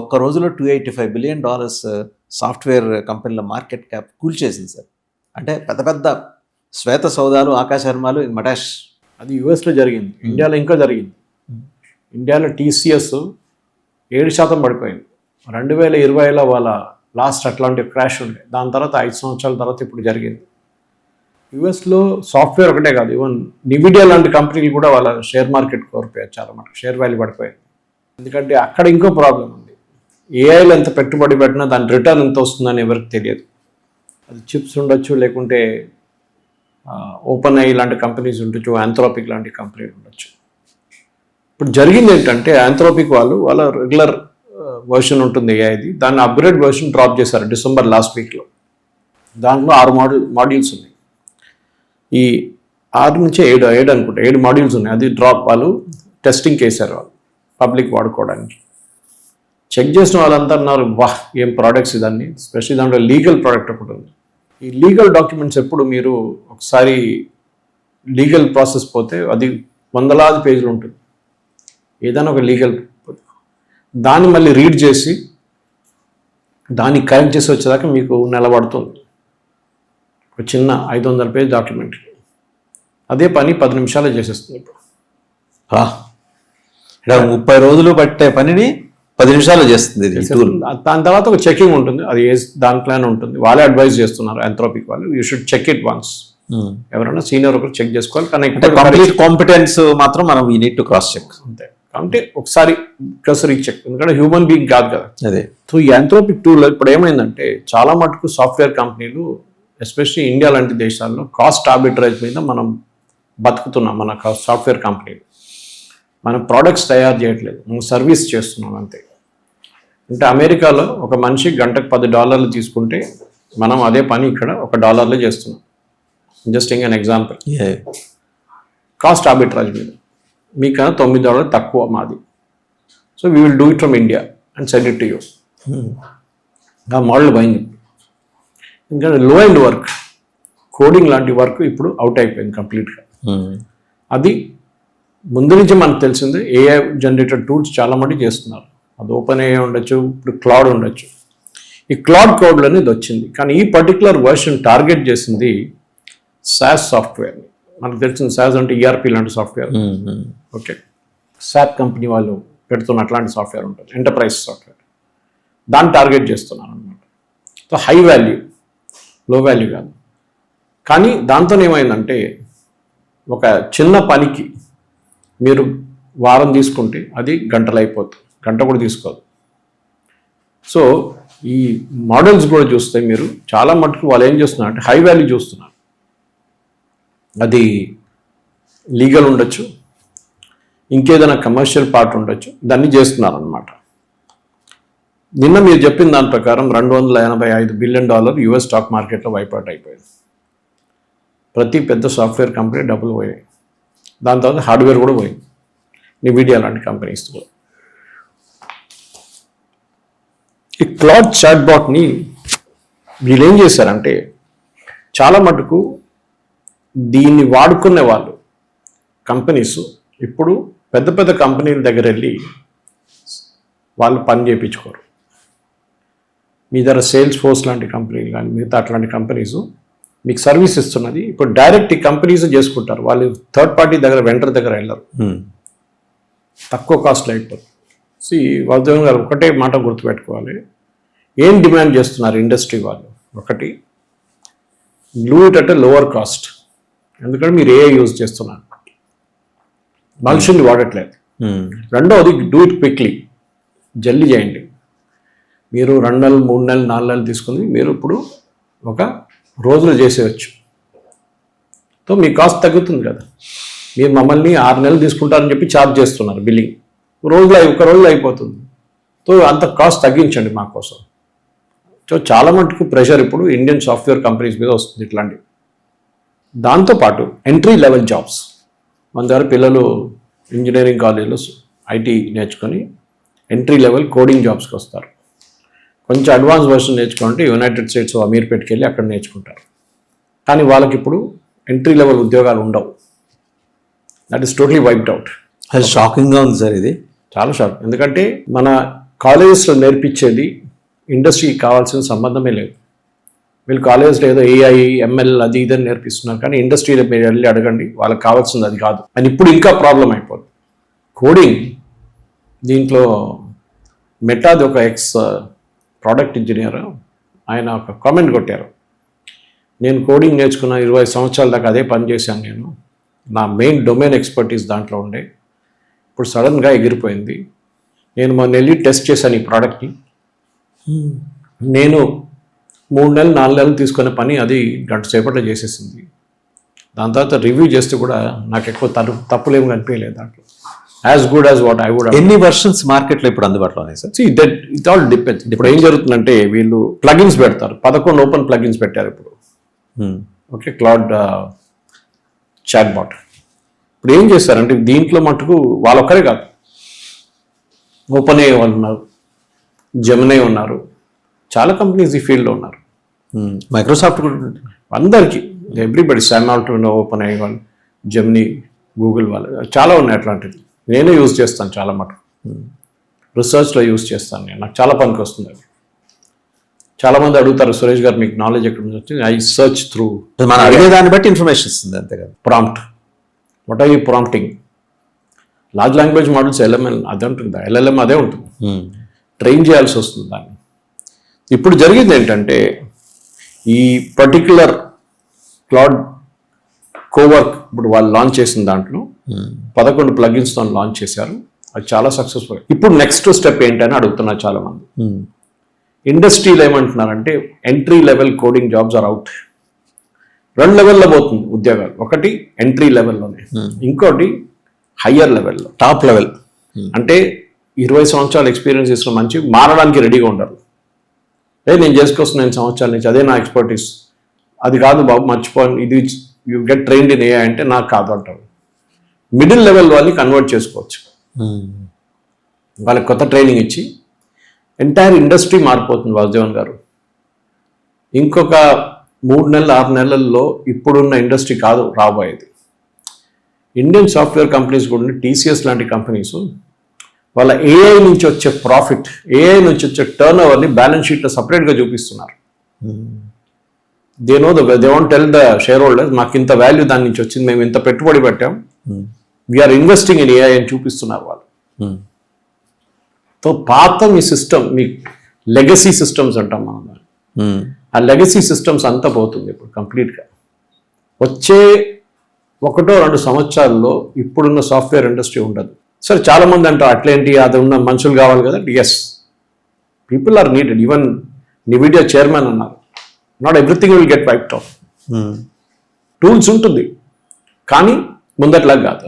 ఒక్క రోజులో $285 billion software కంపెనీల మార్కెట్ క్యాప్ కూల్చేసింది సార్. అంటే పెద్ద పెద్ద శ్వేత సౌదాలు, ఆకాశర్మాలు మటాష్. అది యుఎస్లో జరిగింది, ఇండియాలో ఇంకా జరిగింది. ఇండియాలో టీసీఎస్ 7% పడిపోయింది. 2020లో వాళ్ళ లాస్ట్ అట్లాంటి క్రాష్ ఉండే. దాని తర్వాత 5 సంవత్సరాల తర్వాత ఇప్పుడు జరిగింది. యుఎస్లో సాఫ్ట్వేర్ ఒకటే కాదు, ఈవెన్ నివిడియా లాంటి కంపెనీలు కూడా వాళ్ళ షేర్ మార్కెట్ కోల్పోయారు. చాలా మటుకు షేర్ వాల్యూ పడిపోయింది. ఎందుకంటే అక్కడ ఇంకో ప్రాబ్లం ఉంది. ఏఐలో ఎంత పెట్టుబడి పెట్టినా దాని రిటర్న్ ఎంత వస్తుందని ఎవరికి తెలియదు. అది చిప్స్ ఉండొచ్చు, లేకుంటే ఓపెన్ ఐ లాంటి కంపెనీస్ ఉండొచ్చు, ఆంథ్రోపిక్ లాంటి కంపెనీలు ఉండొచ్చు. ఇప్పుడు జరిగింది ఏంటంటే ఆంథ్రోపిక్ వాళ్ళ రెగ్యులర్ వర్షన్ ఉంటుంది ఏఐది, దాన్ని అప్గ్రేడ్ వర్షన్ డ్రాప్ చేశారు డిసెంబర్ లాస్ట్ వీక్లో. దాంట్లో 6 మాడ్యూల్స్ ఉన్నాయి. ఈ 6 నుంచి 7 అనుకుంటా 7 మాడ్యూల్స్ ఉన్నాయి. అది డ్రాప్ వాళ్ళు టెస్టింగ్కి వేశారు, వాళ్ళు పబ్లిక్ వాడుకోవడానికి. చెక్ చేసిన వాళ్ళంతా అన్నారు, వాహ్ ఏం ప్రోడక్ట్స్ ఇదన్నీ. స్పెషల్లీ దాంట్లో లీగల్ ప్రోడక్ట్ ఒకటి ఉంది. ఈ లీగల్ డాక్యుమెంట్స్ ఎప్పుడు మీరు ఒకసారి లీగల్ ప్రాసెస్ పోతే అది వందలాది పేజీలు ఉంటుంది. ఏదైనా ఒక లీగల్ దాన్ని మళ్ళీ రీడ్ చేసి దాన్ని కరెక్ట్ చేసి వచ్చేదాకా మీకు నిలబడుతుంది. ఒక చిన్న 500 పేజ్ డాక్యుమెంట్. అదే పని 10 నిమిషాలు చేసేస్తుంది. ఇప్పుడు 30 రోజులు పట్టే పనిని 10 నిమిషాలు చేస్తుంది. దాని తర్వాత ఒక చెకింగ్ ఉంటుంది, అది దాంట్లోనే ఉంటుంది. వాళ్ళే అడ్వైజ్ చేస్తున్నారు ఆంథ్రోపిక్ వాళ్ళు, you should check it once. ఎవరైనా సీనియర్ ఒకరు చెక్ చేసుకోవాలి. కానీ కంప్లీట్ కాంపిటెన్స్ మాత్రం మనం we need to cross check. అంతే. అంటే ఒకసారి చెక్, ఎందుకంటే హ్యూమన్ బీయింగ్ కాదు కదా. అదే. సో ఈ ఆంథ్రోపిక్ టూల్ ఇప్పుడు ఏమైందంటే చాలా మటుకు సాఫ్ట్వేర్ కంపెనీలు ఎస్పెషల్లీ ఇండియా లాంటి దేశాల్లో కాస్ట్ ఆర్బిట్రేజ్ మీద మనం బతుకుతున్నాం. మన సాఫ్ట్వేర్ కంపెనీలు మనం ప్రోడక్ట్స్ తయారు చేయట్లేదు, మనం సర్వీస్ చేస్తున్నాం అంతే. అంటే అమెరికాలో ఒక మనిషి గంటకు $10 తీసుకుంటే మనం అదే పని ఇక్కడ $1 చేస్తున్నాం. Just ing an example. Cost arbitrage మీద మీకన్నా $9 తక్కువ మాది. So we will do it from India and send it to you. ఆ మోడల్ పోయింది. ఇంకా లో ఎండ్ వర్క్, కోడింగ్ లాంటి వర్క్ ఇప్పుడు అవుట్ అయిపోయింది కంప్లీట్గా. అది ముందు నుంచి మనకు తెలిసిందే. ఏఐ జనరేటెడ్ టూల్స్ చాలా మంది చేస్తున్నారు. అది ఓపెన్ ఏఐ ఉండొచ్చు, ఇప్పుడు క్లౌడ్ ఉండొచ్చు. ఈ క్లౌడ్ కోడ్ అనేది వచ్చింది. కానీ ఈ పర్టికులర్ వర్షన్ టార్గెట్ చేసింది సాస్ సాఫ్ట్వేర్. మనకు తెలిసిన సాస్ అంటే ఈఆర్పి లాంటి సాఫ్ట్వేర్. ఓకే, సాప్ కంపెనీ వాళ్ళు పెడుతున్న అట్లాంటి సాఫ్ట్వేర్ ఉంటుంది, ఎంటర్ప్రైజ్ సాఫ్ట్వేర్. దాన్ని టార్గెట్ చేస్తున్నారు అనమాట. సో హై వాల్యూ, లో వాల్యూ కాదు. కానీ దాంతో ఏమైందంటే ఒక చిన్న పనికి మీరు వారం తీసుకుంటే అది గంటలు అయిపోతుంది, గంట కూడా తీసుకోదు. సో ఈ మోడల్స్ కూడా చూస్తే మీరు చాలా మటుకు వాళ్ళు ఏం చేస్తున్నారు అంటే హై వాల్యూ చూస్తున్నారు. అది లీగల్ ఉండొచ్చు, ఇంకేదైనా కమర్షియల్ పార్ట్ ఉండొచ్చు, దాన్ని చేస్తున్నారు అనమాట. నిన్న మీరు చెప్పిన దాని ప్రకారం $285 బిలియన్ యుఎస్ స్టాక్ మార్కెట్లో వైపౌట్ అయిపోయింది. ప్రతి పెద్ద సాఫ్ట్వేర్ కంపెనీ డబ్బులు పోయాయి. దాని తర్వాత హార్డ్వేర్ కూడా పోయింది, నివిడియా లాంటి కంపెనీస్ కూడా. ఈ క్లౌడ్ చాట్బాట్ని వీళ్ళు ఏం చేశారంటే చాలా మటుకు దీన్ని వాడుకునే వాళ్ళు కంపెనీస్ ఇప్పుడు పెద్ద పెద్ద కంపెనీల దగ్గర వెళ్ళి వాళ్ళు పని చేయించుకోరు. మీ దగ్గర సేల్స్ ఫోర్స్ లాంటి కంపెనీలు కానీ మిగతా అట్లాంటి కంపెనీస్ మీకు సర్వీస్ ఇస్తున్నది ఇప్పుడు డైరెక్ట్ ఈ కంపెనీస్ చేసుకుంటారు. వాళ్ళు థర్డ్ పార్టీ దగ్గర, వెండర్ దగ్గర వెళ్ళరు, తక్కువ కాస్ట్లో అయిపోతుంది. సో వాసుదేవన్ గారు ఒకటే మాట గుర్తుపెట్టుకోవాలి, ఏం డిమాండ్ చేస్తున్నారు ఇండస్ట్రీ వాళ్ళు. ఒకటి, do it at lower caste. ఎందుకంటే మీరు ఏఐ యూజ్ చేస్తున్నారు, మనుషుల్ని వాడట్లేదు. రెండవది, డూ ఇట్ క్విక్లీ, జల్దీ చేయండి. మీరు 2 నెలలు, 3 నెలలు, 4 నెలలు తీసుకుని మీరు ఇప్పుడు ఒక రోజులో చేసేయచ్చు. సో మీ కాస్ట్ తగ్గుతుంది కదా. మీరు మమ్మల్ని 6 నెలలు తీసుకుంటారని చెప్పి ఛార్జ్ చేస్తున్నారు బిల్లింగ్, ఒక రోజులో అయిపోతుంది. సో అంత కాస్ట్ తగ్గించండి మా కోసం. సో చాలా మటుకు ప్రెషర్ ఇప్పుడు ఇండియన్ సాఫ్ట్వేర్ కంపెనీస్ మీద వస్తుంది ఇట్లాంటివి. దాంతోపాటు ఎంట్రీ లెవెల్ జాబ్స్, మన దగ్గర పిల్లలు ఇంజనీరింగ్ కాలేజీలో ఐటీ నేర్చుకొని ఎంట్రీ లెవెల్ కోడింగ్ జాబ్స్కి వస్తారు. కొంచెం అడ్వాన్స్ వర్షన్ నేర్చుకుంటే యునైటెడ్ స్టేట్స్ అమీర్పేట్కి వెళ్ళి అక్కడ నేర్చుకుంటారు. కానీ వాళ్ళకి ఇప్పుడు ఎంట్రీ లెవెల్ ఉద్యోగాలు ఉండవు. That is totally wiped out. అది షాకింగ్గా ఉంది సార్. ఇది చాలా షాక్. ఎందుకంటే మన కాలేజెస్లో నేర్పించేది ఇండస్ట్రీకి కావాల్సిన సంబంధమే లేదు. వీళ్ళు కాలేజ్లో ఏదో ఏఐ ఎంఎల్ అది ఇదని నేర్పిస్తున్నారు, కానీ ఇండస్ట్రీలో మీరు వెళ్ళి అడగండి, వాళ్ళకి కావాల్సింది అది కాదు. అని ఇప్పుడు ఇంకా ప్రాబ్లం అయిపోతుంది. కోడింగ్ దీంట్లో మెటాది ఒక ఎక్స్ ప్రోడక్ట్ ఇంజనీర్ ఆయన ఒక కామెంట్ కొట్టారు, నేను కోడింగ్ నేర్చుకున్న 20 సంవత్సరాల దాకా అదే పని చేశాను, నేను నా మెయిన్ డొమైన్ ఎక్స్పర్టీస్ దాంట్లో ఉండే, ఇప్పుడు సడన్గా ఎగిరిపోయింది. నేను మొన్న వెళ్ళి టెస్ట్ చేశాను ఈ ప్రోడక్ట్ని, నేను 3 నెలలు 4 నెలలు తీసుకునే పని అది గంట సేపట్లో చేసేసింది. దాని తర్వాత రివ్యూ చేస్తే కూడా నాకు ఎక్కువ తప్పులేమి కనిపించలేదు దాంట్లో. As good as what I would. ఎన్ని వర్షన్స్ మార్కెట్లో ఇప్పుడు అందుబాటులో ఉన్నాయి సార్? It all depends. ఇప్పుడు ఏం జరుగుతుందంటే వీళ్ళు ప్లగిన్స్ పెడతారు, 11 ఓపెన్ ప్లగిన్స్ పెట్టారు ఇప్పుడు. Okay, Claude chat bot. ఇప్పుడు ఏం చేస్తారంటే దీంట్లో మటుకు వాళ్ళొక్కరే కాదు, ఓపెన్ ఏ వాళ్ళు ఉన్నారు, జెమినై ఉన్నారు, చాలా కంపెనీస్ ఈ ఫీల్డ్లో ఉన్నారు. మైక్రోసాఫ్ట్ కూడా అందరికీ, ఎవ్రీబడి, సామ్ ఆల్టర్న్, ఓపెన్ ఏ వాళ్ళు, జెమినీ, గూగుల్ వాళ్ళు, చాలా ఉన్నాయి అట్లాంటిది. నేనే యూజ్ చేస్తాను చాలా మటుకు, రీసెర్చ్లో యూజ్ చేస్తాను నేను, నాకు చాలా పనికి వస్తుంది అది. చాలామంది అడుగుతారు, సురేష్ గారు మీకు నాలెడ్జ్ ఎక్కడ నుంచి వచ్చింది? ఐ సర్చ్ త్రూ, మనం అడిగే దాన్ని బట్టి ఇన్ఫర్మేషన్ ఇస్తుంది అంతే కదా. Prompt, what are you prompting? Large language models LML అదే ఉంటుంది, ఎల్ఎల్ఎం అదే ఉంటుంది, ట్రైన్ చేయాల్సి వస్తుంది దాన్ని. ఇప్పుడు జరిగింది ఏంటంటే ఈ పర్టిక్యులర్ క్లౌడ్ కోవర్క్ ఇప్పుడు వాళ్ళు లాంచ్ చేసిన దాంట్లో 11 ప్లగిన్స్తో లాంచ్ చేశారు, అది చాలా సక్సెస్ఫుల్. ఇప్పుడు నెక్స్ట్ స్టెప్ ఏంటని అడుగుతున్నారు చాలామంది. ఇండస్ట్రీలో ఏమంటున్నారంటే entry level coding jobs are out. 2 లెవెల్లో పోతుంది ఉద్యోగాలు, ఒకటి ఎంట్రీ లెవెల్లోనే, ఇంకోటి హయ్యర్ లెవెల్లో, టాప్ లెవెల్. అంటే 20 సంవత్సరాల ఎక్స్పీరియన్స్ తీసుకున్న మంచి మారడానికి రెడీగా ఉండరు. నేను చేసుకొస్తున్న 9 సంవత్సరాల నుంచి అదే నా ఎక్స్పర్టీస్, అది కాదు బాబు మర్చిపోండి, ఇది you get trained in AI అంటే నాకు కాదు అంటారు. మిడిల్ లెవెల్ వాళ్ళని కన్వర్ట్ చేసుకోవచ్చు, వాళ్ళకి కొత్త ట్రైనింగ్ ఇచ్చి. ఎంటైర్ ఇండస్ట్రీ మారిపోతుంది వాసుదేవన్ గారు. ఇంకొక 3 నెలలు 6 నెలల్లో ఇప్పుడున్న ఇండస్ట్రీ కాదు రాబోయేది. ఇండియన్ సాఫ్ట్వేర్ కంపెనీస్ కూడా, టీసీఎస్ లాంటి కంపెనీస్ వాళ్ళ ఏఐ నుంచి వచ్చే ప్రాఫిట్, ఏఐ నుంచి వచ్చే టర్న్ ఓవర్ని బ్యాలెన్స్ షీట్లో సపరేట్గా చూపిస్తున్నారు. They want tell the share holders, మాకు ఇంత వాల్యూ దాని నుంచి వచ్చింది, మేము ఇంత పెట్టుబడి పెట్టాం, వీఆర్ ఇన్వెస్టింగ్ ఇన్ ఏఐ అని చూపిస్తున్నారు వాళ్ళు. తో పాత మీ సిస్టమ్, మీ లెగసీ సిస్టమ్స్ అంటాం మనం, ఆ లెగసీ సిస్టమ్స్ అంతా పోతుంది ఇప్పుడు కంప్లీట్గా. వచ్చే 1-2 సంవత్సరాల్లో ఇప్పుడున్న సాఫ్ట్వేర్ ఇండస్ట్రీ ఉండదు. సరే చాలామంది అంటారు అట్లేంటి, అది ఉన్న మనుషులు కావాలి కదా. Yes, people are needed. Even Nvidia chairman అన్నారు, not everything will get wiped off. Tools ఉంటుంది కానీ ముందట్లాగా కాదు.